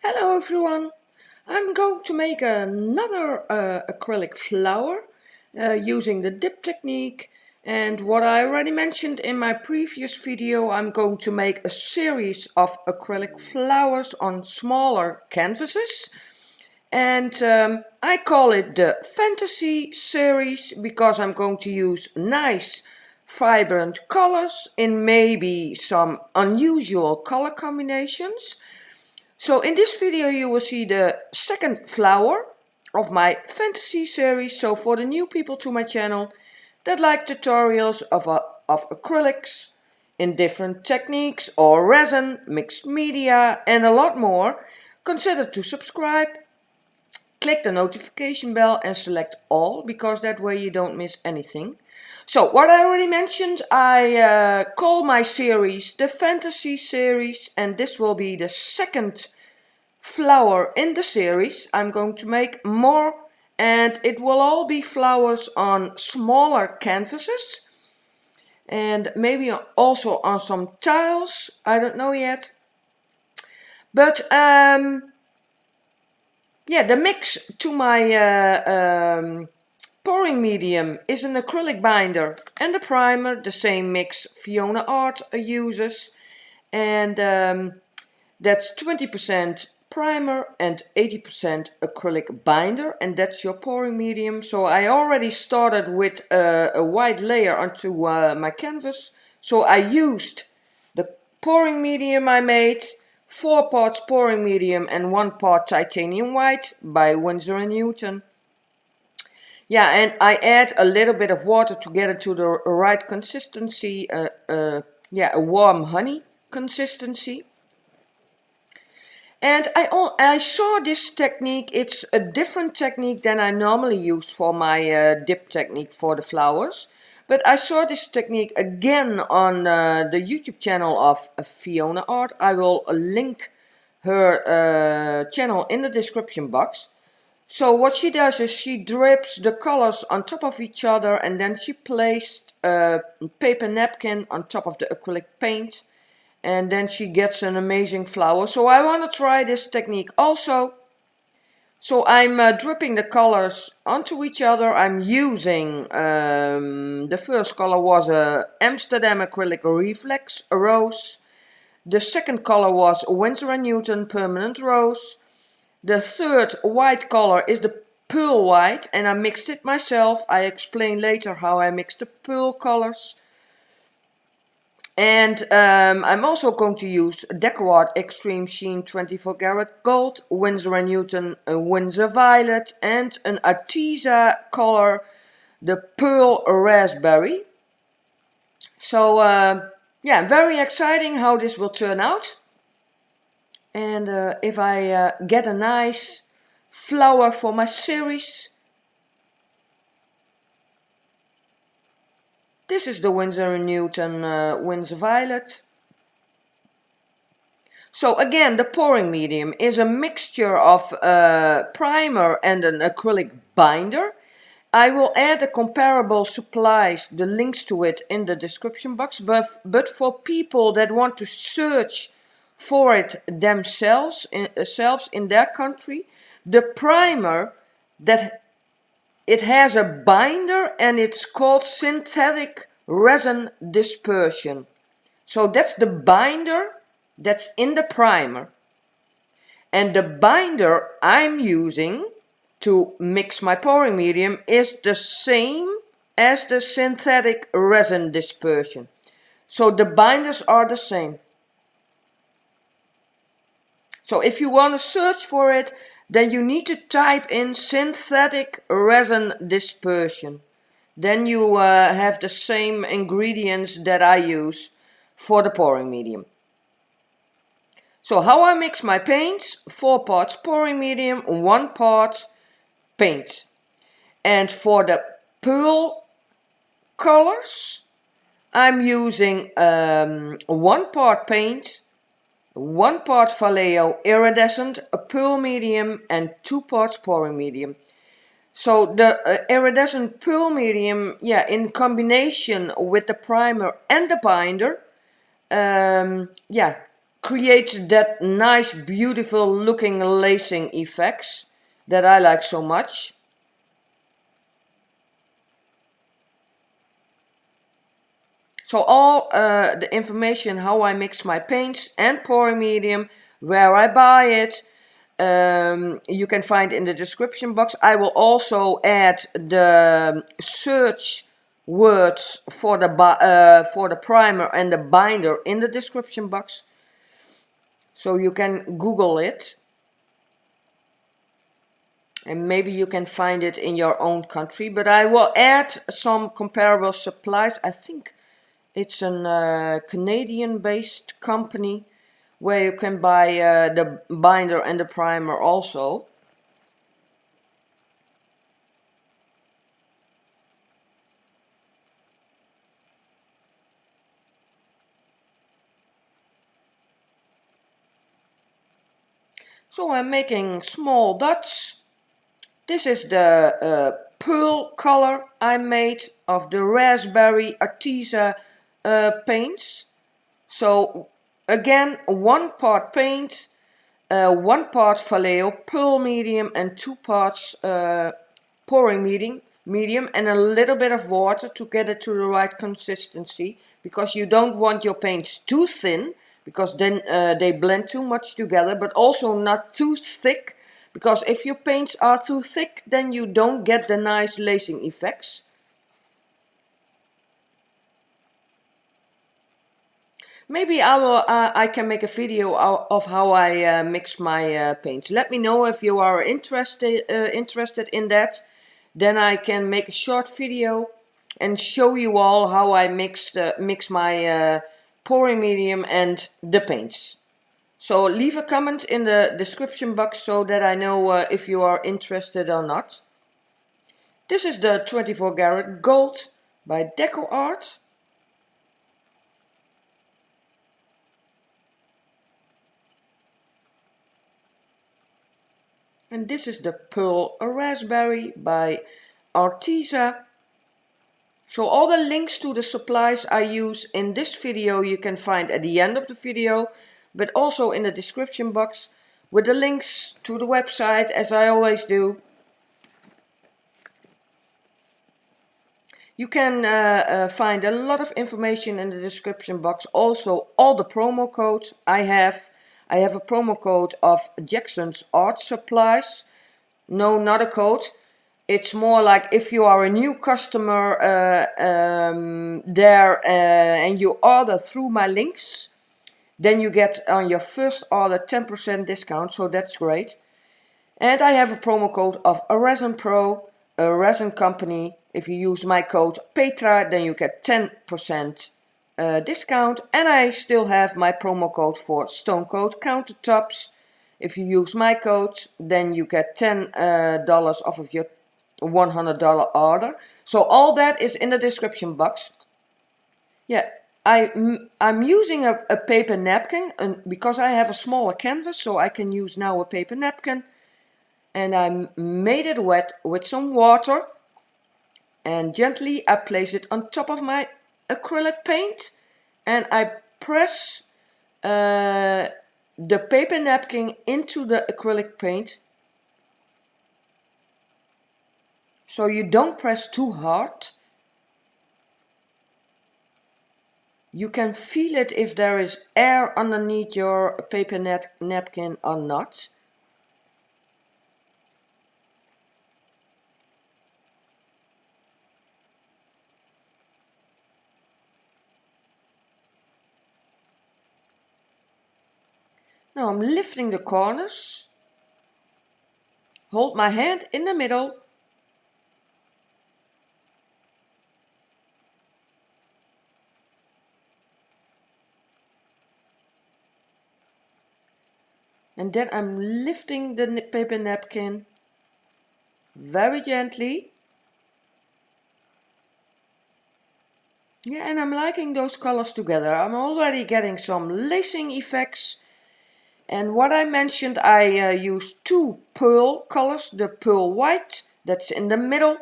Hello everyone! I'm going to make another acrylic flower using the dip technique, and what I already mentioned in my previous video, I'm going to make a series of acrylic flowers on smaller canvases, and I call it the Fantasy series because I'm going to use nice vibrant colors in maybe some unusual color combinations. So in this video you will see the second flower of my fantasy series. So for the new people to my channel that like tutorials of acrylics in different techniques or resin, mixed media and a lot more, consider to subscribe, click the notification bell and select all, because that way you don't miss anything. So what I already mentioned, I call my series the Fantasy series, and this will be the second flower in the series. I'm going to make more, and it will all be flowers on smaller canvases and maybe also on some tiles. I don't know yet. But yeah, the mix to my pouring medium is an acrylic binder and a primer, the same mix Fiona Art uses, and that's 20% primer and 80% acrylic binder, and that's your pouring medium. So I already started with a white layer onto my canvas. So I used the pouring medium I made, 4 parts pouring medium and 1 part titanium white by Winsor & Newton. Yeah, and I add a little bit of water to get it to the right consistency, yeah, a warm honey consistency. And I saw this technique. It's a different technique than I normally use for my dip technique for the flowers. But I saw this technique again on the YouTube channel of Fiona Art. I will link her channel in the description box. So what she does is she drips the colors on top of each other, and then she placed a paper napkin on top of the acrylic paint, and then she gets an amazing flower. So I want to try this technique also. So I'm dripping the colors onto each other. I'm using, the first color was a Amsterdam acrylic reflex rose. The second color was Winsor & Newton permanent rose. The third white color is the pearl white, and I mixed it myself. I explain later how I mixed the pearl colors. And I'm also going to use DecoArt Extreme Sheen 24 karat gold, Winsor & Newton Windsor Violet, and an Arteza color, the Pearl Raspberry. So yeah, very exciting how this will turn out. And if I get a nice flower for my series, this is the Winsor & Newton Windsor Violet. So again, the pouring medium is a mixture of primer and an acrylic binder. I will add the comparable supplies, the links to it, in the description box. But for people that want to search for it themselves in their country, the primer, that it has a binder and it's called synthetic resin dispersion. So that's the binder that's in the primer. And the binder I'm using to mix my pouring medium is the same as the synthetic resin dispersion. So the binders are the same. So if you want to search for it, then you need to type in synthetic resin dispersion. Then you have the same ingredients that I use for the pouring medium. So how I mix my paints: 4 parts pouring medium, 1 part paint. And for the pearl colors, I'm using 1 part paint, 1 part Vallejo iridescent, a pearl medium, and 2 parts pouring medium. So the iridescent pearl medium, yeah, in combination with the primer and the binder, yeah, creates that nice, beautiful looking lacing effects that I like so much. So all the information how I mix my paints and pouring medium, where I buy it, you can find in the description box. I will also add the search words for the primer and the binder in the description box, so you can Google it and maybe you can find it in your own country. But I will add some comparable supplies. I think it's a Canadian-based company where you can buy the binder and the primer also. So I'm making small dots. This is the pearl color I made of the raspberry artesa paints. So again, 1 part paint, 1 part Vallejo pearl medium and 2 parts pouring medium and a little bit of water to get it to the right consistency, because you don't want your paints too thin, because then they blend too much together, but also not too thick, because if your paints are too thick then you don't get the nice lacing effects. Maybe I can make a video of how I mix my paints. Let me know if you are interested in that. Then I can make a short video and show you all how I mix my pouring medium and the paints. So leave a comment in the description box so that I know if you are interested or not. This is the 24 karat gold by Deco Art. And this is the Pearl Raspberry by Artesa. So all the links to the supplies I use in this video you can find at the end of the video, but also in the description box with the links to the website, as I always do. You can find a lot of information in the description box. Also all the promo codes I have. I have a promo code of Jackson's Art Supplies. No, not a code. It's more like if you are a new customer there and you order through my links, then you get on your first order 10% discount, so that's great. And I have a promo code of a Resin Pro, a resin company. If you use my code Petra, then you get 10% discount. And I still have my promo code for Stone Coat Countertops. If you use my code, then you get $10 off of your $100 order. So all that is in the description box. Yeah, I'm using a paper napkin, and because I have a smaller canvas, so I can use now a paper napkin. And I made it wet with some water, and gently I place it on top of my acrylic paint, and I press the paper napkin into the acrylic paint. So you don't press too hard. You can feel it if there is air underneath your paper napkin or not. Now I'm lifting the corners. Hold my hand in the middle. And then I'm lifting the paper napkin very gently. Yeah, and I'm liking those colors together. I'm already getting some lacing effects. And what I mentioned, I used 2 pearl colors. The pearl white, that's in the middle.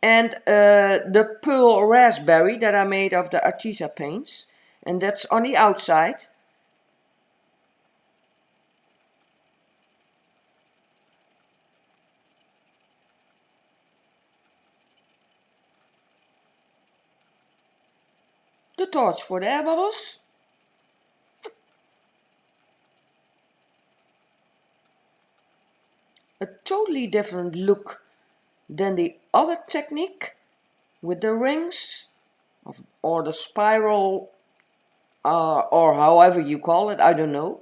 And the pearl raspberry that I made of the Artesa paints. And that's on the outside. the torch for the air bubbles. A totally different look than the other technique with the rings or the spiral or however you call it, I don't know.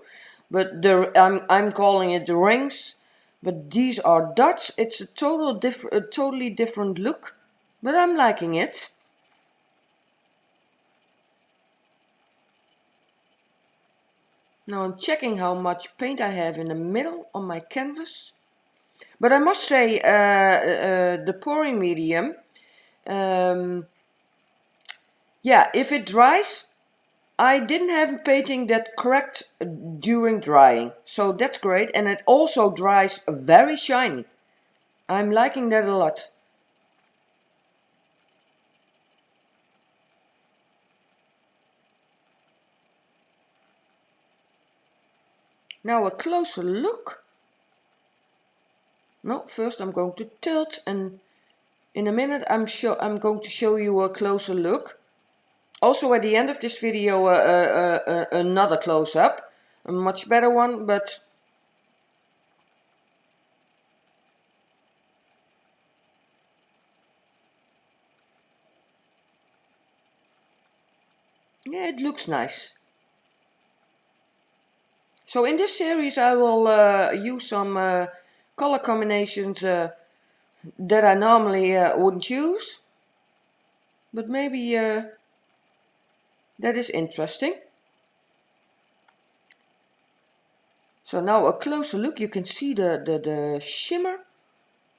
But I'm calling it the rings, but these are dots. It's a totally different look, but I'm liking it. Now I'm checking how much paint I have in the middle on my canvas. But I must say, the pouring medium, yeah, if it dries, I didn't have painting that correct during drying, so that's great, and it also dries very shiny. I'm liking that a lot. Now a closer look. No, first I'm going to tilt, and in a minute I'm going to show you a closer look. Also at the end of this video another close-up, a much better one, but yeah, it looks nice. So in this series I will use some color combinations that I normally wouldn't use, but maybe that is interesting. So now a closer look, you can see the shimmer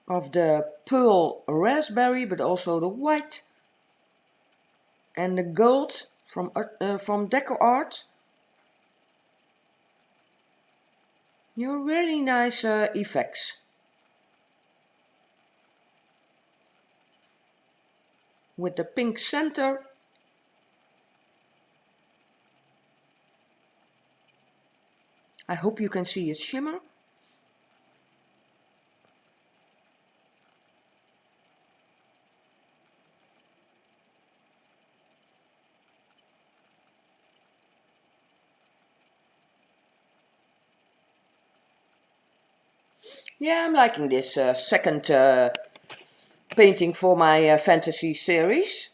of the pearl raspberry, but also the white and the gold from Deco Art. Really nice effects. With the pink center. I hope you can see its shimmer. Yeah, I'm liking this second painting for my fantasy series.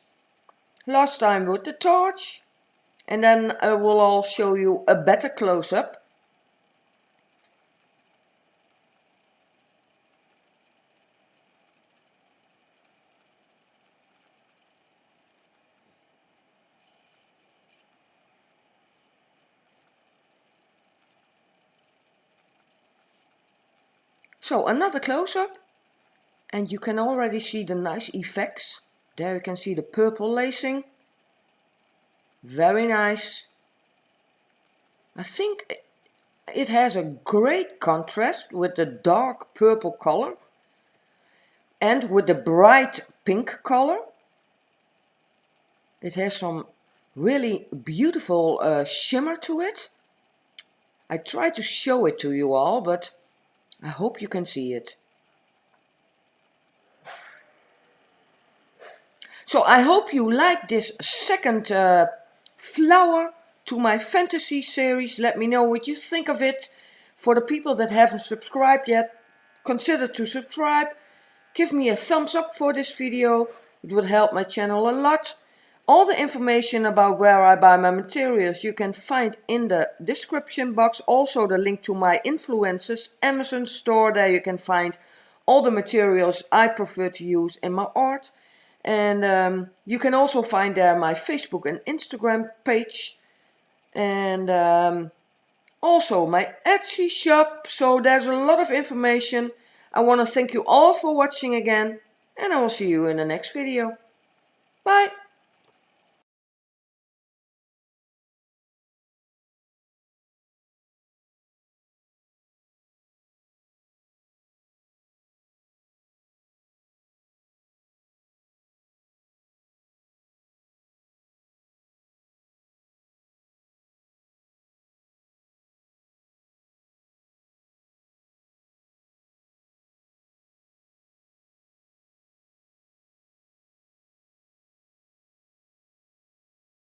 Last time with the torch, and then I will all show you a better close-up. So another close-up, and you can already see the nice effects. There you can see the purple lacing. Very nice. I think it has a great contrast with the dark purple color and with the bright pink color. It has some really beautiful shimmer to it. I tried to show it to you all, but I hope you can see it. So I hope you like this second flower to my fantasy series. Let me know what you think of it. For the people that haven't subscribed yet, consider to subscribe. Give me a thumbs up for this video. It would help my channel a lot. All the information about where I buy my materials you can find in the description box. Also the link to my influencers Amazon store. There you can find all the materials I prefer to use in my art. And you can also find there my Facebook and Instagram page. And also my Etsy shop. So there's a lot of information. I want to thank you all for watching again. And I will see you in the next video. Bye!